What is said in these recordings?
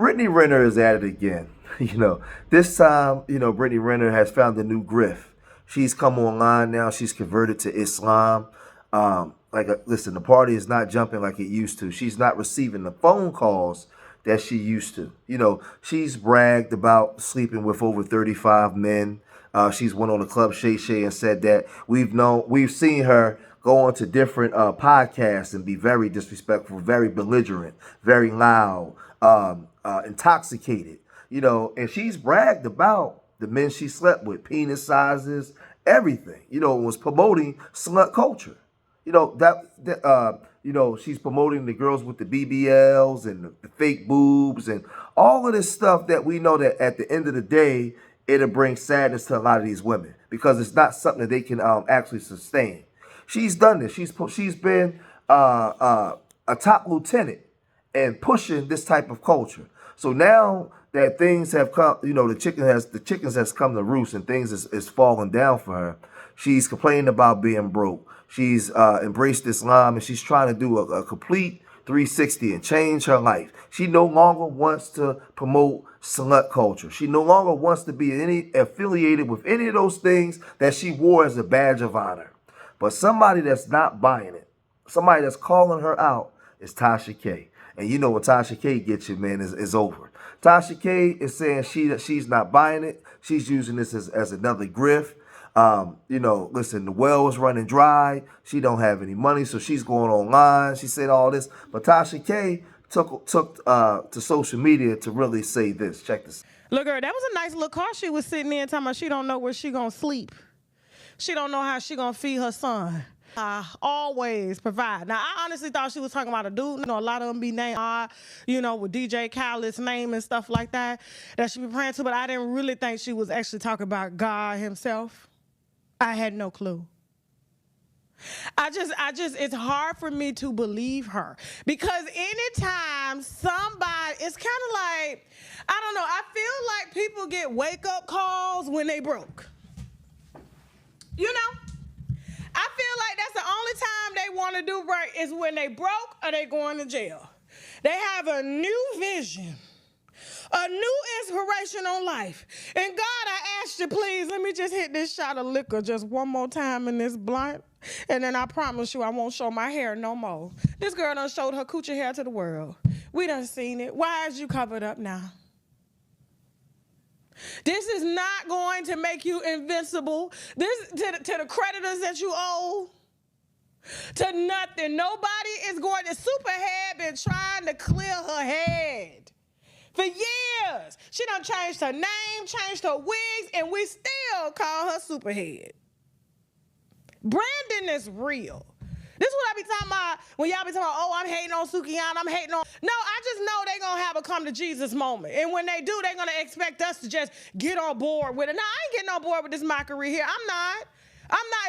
Brittany Renner is at it again. This time, Brittany Renner has found a new grift. She's come online now. She's converted to Islam. Listen, the party is not jumping like it used to. She's not receiving the phone calls that she used to. She's bragged about sleeping with over 35 men. She's went on the Club Shay Shay and said that we've seen her go on to different podcasts and be very disrespectful, very belligerent, very loud, intoxicated. And she's bragged about the men she slept with, penis sizes, everything. Was promoting slut culture. She's promoting the girls with the BBLs and the fake boobs and all of this stuff that we know that at the end of the day, it'll bring sadness to a lot of these women because it's not something that they can actually sustain. She's done this. She's been a top lieutenant and pushing this type of culture. So now that things have come, the chickens has come to roost and things is falling down for her. She's complaining about being broke. She's embraced Islam and she's trying to do a complete 360 and change her life. She no longer wants to promote slut culture. She no longer wants to be affiliated with any of those things that she wore as a badge of honor. But somebody that's not buying it, somebody that's calling her out is Tasha K. And you know what Tasha K gets you, man, is over. Tasha K is saying she's not buying it. She's using this as another grift. Listen, the well is running dry. She don't have any money, so she's going online. She said all this. But Tasha K took to social media to really say this. Check this. Look, girl, that was a nice little car she was sitting in talking about she don't know where she gonna sleep. She don't know how she gonna feed her son. Always provide. Now, I honestly thought she was talking about a dude. A lot of them be named, with DJ Khaled's name and stuff like that she be praying to, but I didn't really think she was actually talking about God himself. I had no clue. It's hard for me to believe her because anytime somebody, it's kind of like, I don't know, I feel like people get wake-up calls when they broke. I feel like that's the only time they want to do right is when they broke or they going to jail. They have a new vision, a new inspiration on life. And God, I ask you, please, let me just hit this shot of liquor just one more time in this blunt. And then I promise you I won't show my hair no more. This girl done showed her coochie hair to the world. We done seen it. Why is you covered up now? This is not going to make you invincible. This to the creditors that you owe. To nothing. Nobody is going to. Superhead been trying to clear her head for years. She done changed her name, changed her wigs, and we still call her Superhead. Branding is real. This is what I be talking about when y'all be talking about, I'm hating on Sukiyana, I'm hating on. No, I just know they going to have a come to Jesus moment. And when they do, they're going to expect us to just get on board with it. Now, I ain't getting on board with this mockery here. I'm not,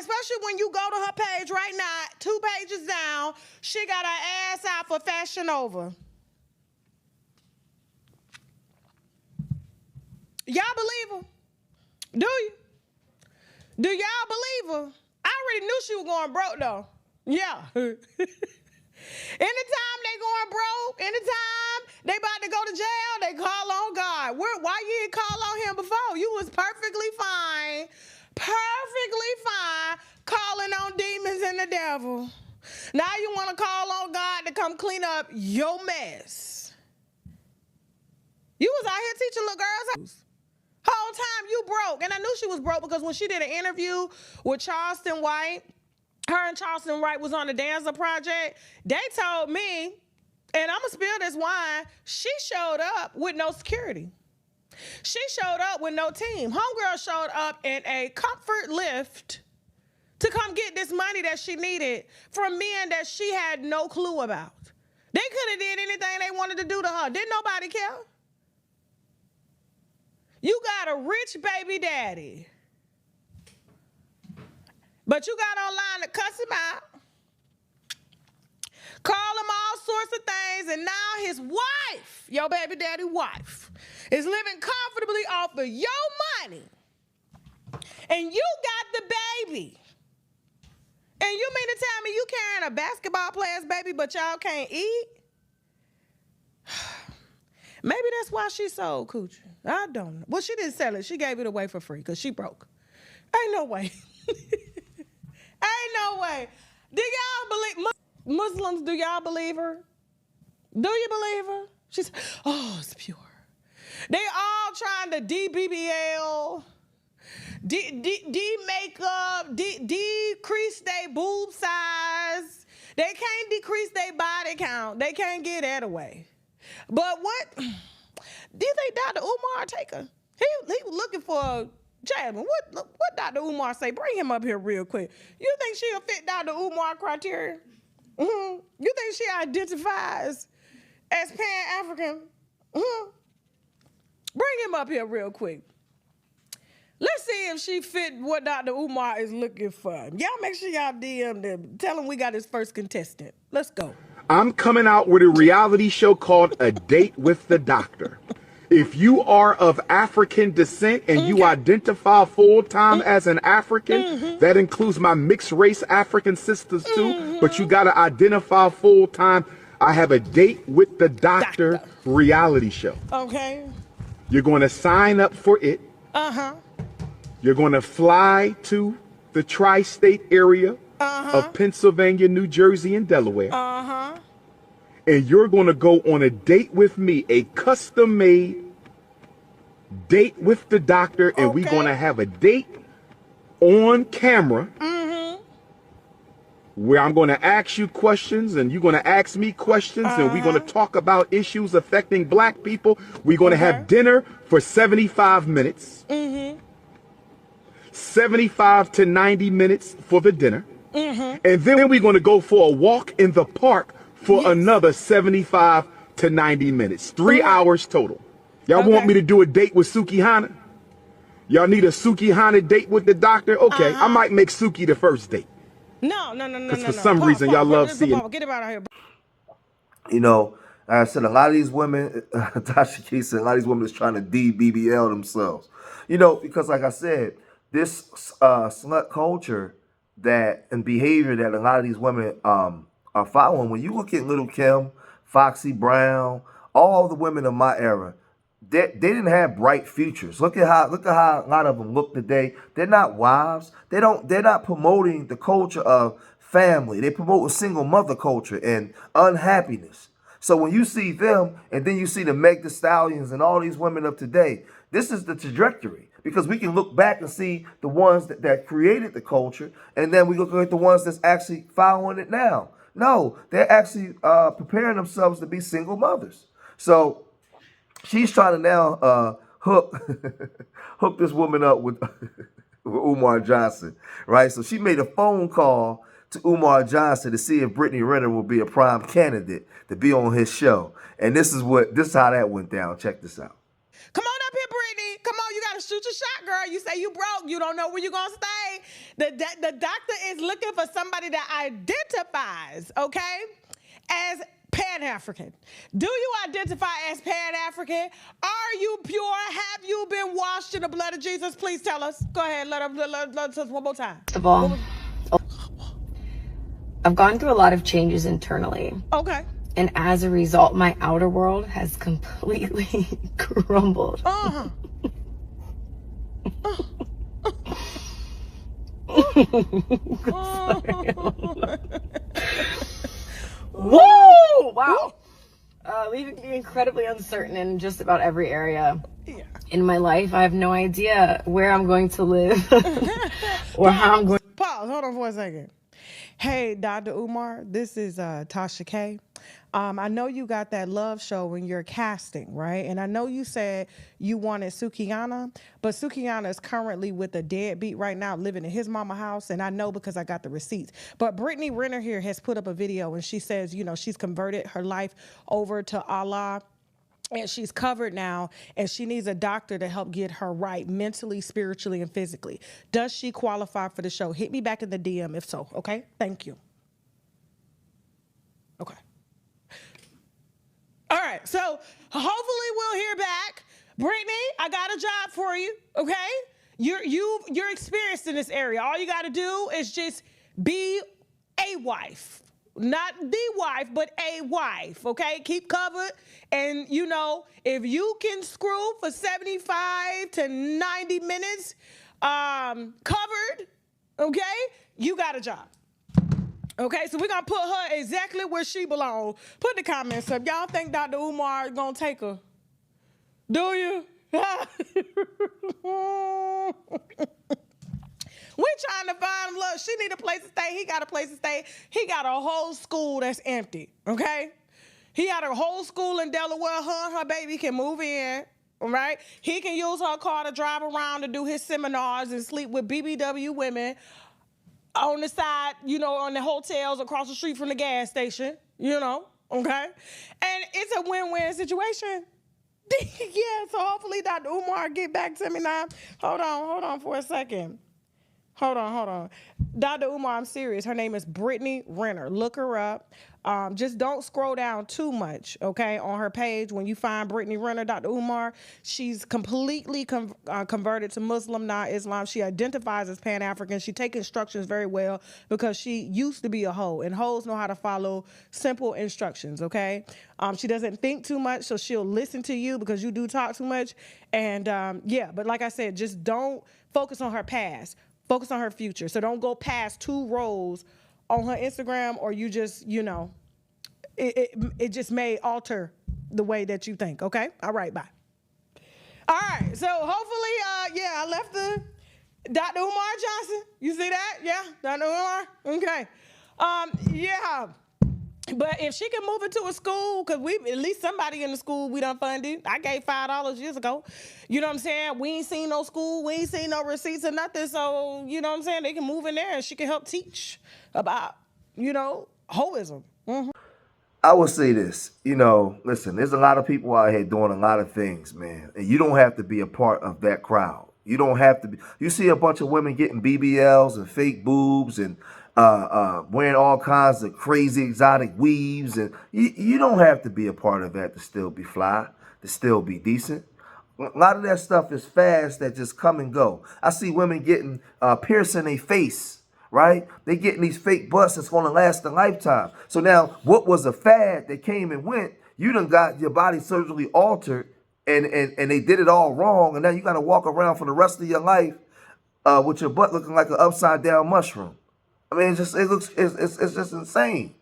especially when you go to her page right now, 2 pages down, she got her ass out for Fashion Nova. Y'all believe her? Do you? Do y'all believe her? I already knew she was going broke, though. Yeah. Anytime they going broke, anytime they about to go to jail, they call on God. Why you didn't call on him before? You was perfectly fine calling on demons and the devil. Now you want to call on God to come clean up your mess. You was out here teaching little girls. Whole time you broke. And I knew she was broke because when she did an interview with Charleston White, her and Charleston White was on the Dancer Project. They told me, and I'm going to spill this wine, she showed up with no security. She showed up with no team. Homegirl showed up in a comfort lift to come get this money that she needed from men that she had no clue about. They could have did anything they wanted to do to her. Didn't nobody care? You got a rich baby daddy. But you got online to cuss him out, call him all sorts of things, and now his wife, your baby daddy wife, is living comfortably off of your money. And you got the baby. And you mean to tell me you carrying a basketball player's baby, but y'all can't eat? Maybe that's why she sold coochie. I don't know. Well, she didn't sell it. She gave it away for free because she broke. Ain't no way. Ain't no way. Do y'all believe Muslims? Do y'all believe her? Do you believe her? She's, oh, it's pure. They all trying to de-BBL, de-makeup, decrease their boob size. They can't decrease their body count. They can't get that away. But what? Do you think Dr. Umar take her? He was looking for Jasmine. What Dr. Umar say? Bring him up here real quick. You think she'll fit Dr. Umar criteria? Mm-hmm. You think she identifies as Pan-African? Mm-hmm. Bring him up here real quick. Let's see if she fit what Dr. Umar is looking for. Y'all make sure y'all DM them. Tell him we got his first contestant. Let's go. I'm coming out with a reality show called A Date with the Doctor. If you are of African descent and you identify full-time as an African, that includes my mixed race African sisters too, but you got to identify full-time. I have A Date with the Doctor reality show. Okay. You're going to sign up for it. Uh-huh. You're going to fly to the tri-state area of Pennsylvania, New Jersey, and Delaware. Uh-huh. And you're going to go on a date with me, a custom-made date with the doctor, and we're going to have a date on camera where I'm going to ask you questions and you're going to ask me questions and we're going to talk about issues affecting black people. We're going to have dinner for 75 minutes. 75 to 90 minutes for the dinner. And then we're going to go for a walk in the park for another 75 to 90 minutes. 3 hours total. Y'all want me to do a date with Suki Hana? Y'all need a Suki Hana date with the doctor? Okay, I might make Suki the first date. No. Because for some reason, y'all love seeing. Get him out of here. You know, like I said, a lot of these women, Tasha Key said, a lot of these women is trying to de-BBL themselves. You know, because like I said, this slut culture that and behavior that a lot of these women are following. When you look at Little Kim, Foxy Brown, all the women of my era, they didn't have bright futures. Look at how a lot of them look today. They're not wives. They're not promoting the culture of family. They promote a single mother culture and unhappiness. So when you see them and then you see the Meg Thee Stallions and all these women of today, this is the trajectory. Because we can look back and see the ones that created the culture, and then we look at the ones that's actually following it now. No, they're actually preparing themselves to be single mothers. So she's trying to now hook this woman up with Umar Johnson, right? So she made a phone call to Umar Johnson to see if Brittany Renner will be a prime candidate to be on his show. And this is how that went down. Check this out. Come on up here, Brittany. Come on, you got to shoot your shot, girl. You say you broke. You don't know where you're going to stay. The doctor is looking for somebody that identifies, okay, as Pan-African. Do you identify as Pan-African? Are you pure? Have you been washed in the blood of Jesus? Please tell us. Go ahead. Let us one more time. First of all, I've gone through a lot of changes internally. Okay. And as a result, my outer world has completely crumbled. Woo! Wow. Leaving me incredibly uncertain in just about every area in my life. I have no idea where I'm going to live or how I'm going. Pause. Hold on for a second. Hey, Dr. Umar, this is Tasha K. I know you got that love show when you're casting, right? And I know you said you wanted Sukiyana, but Sukiyana is currently with a deadbeat right now living in his mama house, and I know because I got the receipts. But Brittany Renner here has put up a video, and she says, you know, she's converted her life over to Allah, and she's covered now, and she needs a doctor to help get her right mentally, spiritually, and physically. Does she qualify for the show? Hit me back in the DM if so, okay? Thank you. Okay. All right, so hopefully we'll hear back. Brittany, I got a job for you, okay? You're experienced in this area. All you got to do is just be a wife. Not the wife, but a wife, okay? Keep covered. And, you know, if you can screw for 75 to 90 minutes covered, okay, you got a job. Okay, so we're going to put her exactly where she belongs. Put the comments up. Y'all think Dr. Umar is going to take her? Do you? We trying to find him. Look, she need a place to stay. He got a place to stay. He got a whole school that's empty, okay? He got a whole school in Delaware. Her and her baby can move in, all right? He can use her car to drive around to do his seminars and sleep with BBW women on the side, you know, on the hotels across the street from the gas station, you know, okay? And it's a win-win situation. Yeah, so hopefully Dr. Umar get back to me now. Hold on for a second. Hold on. Dr. Umar, I'm serious. Her name is Brittany Renner. Look her up. Just don't scroll down too much, okay, on her page. When you find Brittany Renner, Dr. Umar, she's completely converted to Muslim, not Islam. She identifies as Pan-African. She takes instructions very well because she used to be a hoe, and hoes know how to follow simple instructions, okay? She doesn't think too much, so she'll listen to you because you do talk too much. And, yeah, but like I said, just don't focus on her past. Focus on her future. So don't go past 2 rows on her Instagram, or you just, you know, it just may alter the way that you think. Okay? All right, bye. All right, so hopefully, yeah, I left the Dr. Umar Johnson. You see that? Yeah, Dr. Umar? Okay. Yeah. But if she can move into a school, because we at least somebody in the school we done funded. I gave $5 years ago. You know what I'm saying? We ain't seen no school. We ain't seen no receipts or nothing. So, you know what I'm saying? They can move in there and she can help teach about, you know, hoism. Mm-hmm. I would say this, you know, listen, there's a lot of people out here doing a lot of things, man. And you don't have to be a part of that crowd. You don't have to be. You see a bunch of women getting BBLs and fake boobs and wearing all kinds of crazy exotic weaves, and you don't have to be a part of that to still be fly, to still be decent. A lot of that stuff is fast that just come and go. I see women getting piercing their face, right? They getting these fake butts that's going to last a lifetime. So now what was a fad that came and went, you done got your body surgically altered, and they did it all wrong, and now you got to walk around for the rest of your life with your butt looking like an upside down mushroom. I mean, it's just insane.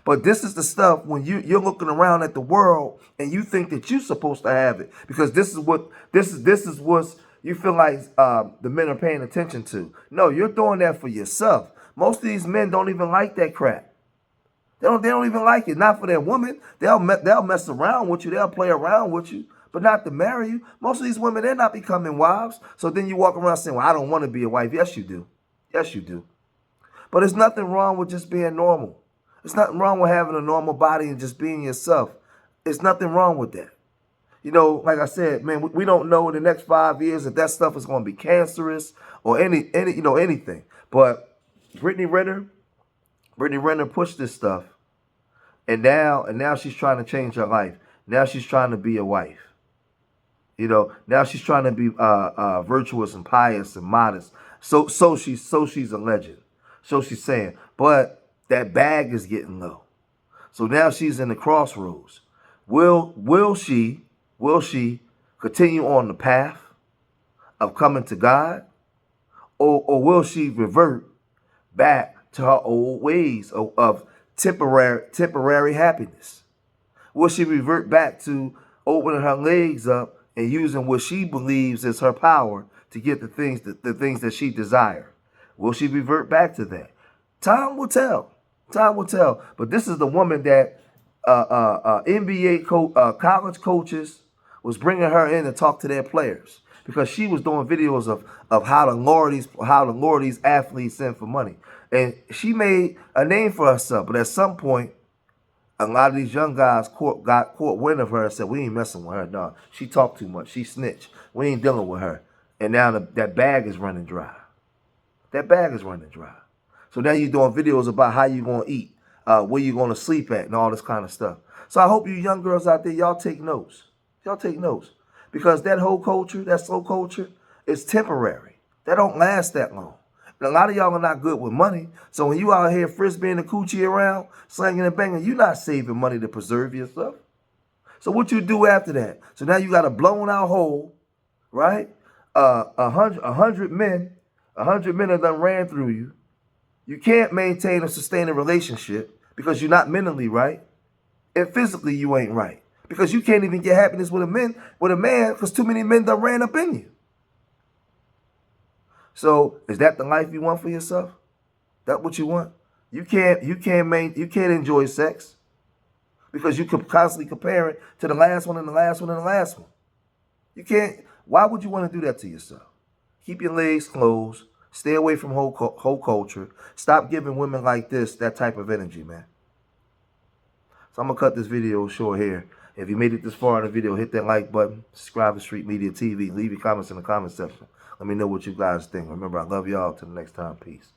But this is the stuff when you're looking around at the world and you think that you're supposed to have it, because this is what you feel like the men are paying attention to. No, you're doing that for yourself. Most of these men don't even like that crap. They don't even like it. Not for their woman. They'll mess around with you. They'll play around with you, but not to marry you. Most of these women, they're not becoming wives. So then you walk around saying, "Well, I don't want to be a wife." Yes, you do. Yes, you do. But there's nothing wrong with just being normal. There's nothing wrong with having a normal body and just being yourself. There's nothing wrong with that. You know, like I said, man, we don't know in the next 5 years if that stuff is going to be cancerous or anything. But Brittany Renner pushed this stuff, and now she's trying to change her life. Now she's trying to be a wife. You know, now she's trying to be virtuous and pious and modest. So she's a legend. So she's saying, but that bag is getting low. So now she's in the crossroads. Will she continue on the path of coming to God, or will she revert back to her old ways of temporary happiness? Will she revert back to opening her legs up and using what she believes is her power to get the things that she desires? Will she revert back to that? Time will tell. Time will tell. But this is the woman that NBA college coaches was bringing her in to talk to their players, because she was doing videos of how to lure these athletes in for money. And she made a name for herself. But at some point, a lot of these young guys got caught wind of her and said, "We ain't messing with her. No, she talked too much. She snitched. We ain't dealing with her." And now that bag is running dry. That bag is running dry. So now you're doing videos about how you're going to eat, where you're going to sleep at, and all this kind of stuff. So I hope you young girls out there, y'all take notes. Y'all take notes. Because that whole culture, that soul culture, is temporary. That don't last that long. A lot of y'all are not good with money. So when you out here frisbeeing the coochie around, slanging and banging, you're not saving money to preserve yourself. So what you do after that? So now you got a blown out hole, right? 100 men have done ran through you. You can't maintain or sustain a relationship because you're not mentally right, and physically you ain't right. Because you can't even get happiness with a man because too many men done ran up in you. So is that the life you want for yourself? That what you want? You can't enjoy sex because you could constantly compare it to the last one and the last one and the last one. You can't. Why would you want to do that to yourself? Keep your legs closed. Stay away from whole culture. Stop giving women like this that type of energy, man. So I'm going to cut this video short here. If you made it this far in the video, hit that like button. Subscribe to Street Media TV. Leave your comments in the comment section. Let me know what you guys think. Remember, I love y'all. Till the next time. Peace.